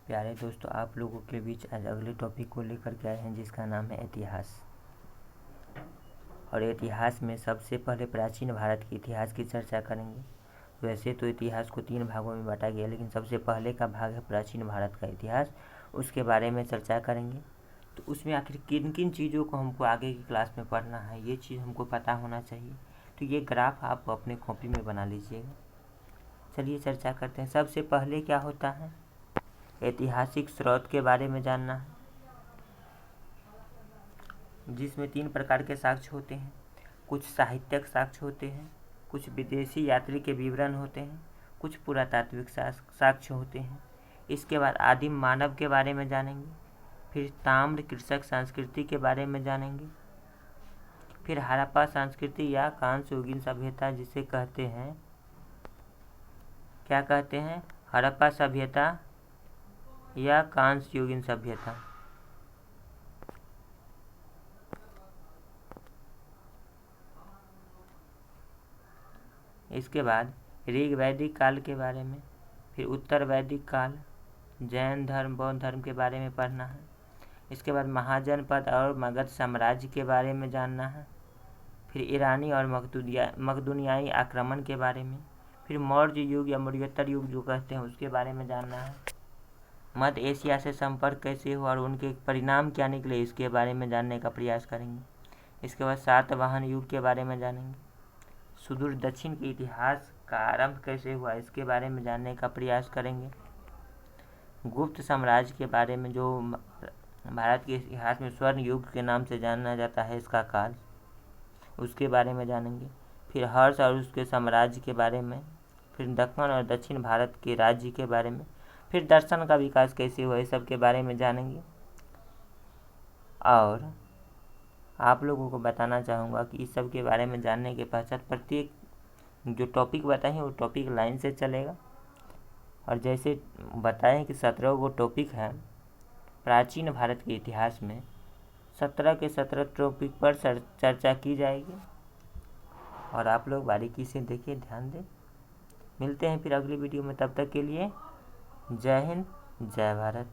प्यारे दोस्तों, आप लोगों के बीच आज अगले टॉपिक को लेकर के आए हैं जिसका नाम है इतिहास। और इतिहास में सबसे पहले प्राचीन भारत के इतिहास की चर्चा करेंगे। वैसे तो इतिहास को 3 भागों में बांटा गया, लेकिन सबसे पहले का भाग है प्राचीन भारत का इतिहास, उसके बारे में चर्चा करेंगे। तो उसमें आखिर किन किन चीज़ों को हमको आगे की क्लास में पढ़ना है, ये चीज़ हमको पता होना चाहिए। तो ये ग्राफ आप अपने कॉपी में बना लीजिएगा। चलिए चर्चा करते हैं। सबसे पहले क्या होता है, ऐतिहासिक स्रोत के बारे में जानना है, जिसमें 3 प्रकार के साक्ष्य होते हैं। कुछ साहित्यिक साक्ष्य होते हैं, कुछ विदेशी यात्री के विवरण होते हैं, कुछ पुरातात्विक साक्ष्य होते हैं। इसके बाद आदिम मानव के बारे में जानेंगे, फिर ताम्र कृषक संस्कृति के बारे में जानेंगे, फिर हड़प्पा संस्कृति या कांस्य युगीन सभ्यता जिसे कहते हैं, क्या कहते हैं, हड़प्पा सभ्यता या कांस्य युगीन सभ्यता। इसके बाद ऋग वैदिक काल के बारे में, फिर उत्तर वैदिक काल, जैन धर्म, बौद्ध धर्म के बारे में पढ़ना है। इसके बाद महाजनपद और मगध साम्राज्य के बारे में जानना है, फिर ईरानी और मकदूनियाई आक्रमण के बारे में, फिर मौर्य युग या मौर्योत्तर युग जो कहते हैं उसके बारे में जानना है। मध्य एशिया से संपर्क कैसे हुआ और उनके परिणाम क्या निकले, इसके बारे में जानने का प्रयास करेंगे। इसके बाद सातवाहन युग के बारे में जानेंगे। सुदूर दक्षिण के इतिहास का आरंभ कैसे हुआ, इसके बारे में जानने का प्रयास करेंगे। गुप्त साम्राज्य के बारे में, जो भारत के इतिहास में स्वर्ण युग के नाम से जाना जाता है इसका काल, उसके बारे में जानेंगे। फिर हर्ष और उसके साम्राज्य के बारे में, फिर दक्षिण और दक्षिण भारत के राज्य के बारे में, फिर दर्शन का विकास कैसे हुआ, इस सब के बारे में जानेंगे। और आप लोगों को बताना चाहूँगा कि इस सब के बारे में जानने के पश्चात प्रत्येक जो टॉपिक बताएं वो टॉपिक लाइन से चलेगा। और जैसे बताएं कि 17 गो टॉपिक हैं प्राचीन भारत के इतिहास में, 17 के 17 टॉपिक पर चर्चा की जाएगी। और आप लोग बारीकी से देखिए, ध्यान दें। मिलते हैं फिर अगली वीडियो में, तब तक के लिए जय हिंद, जय भारत।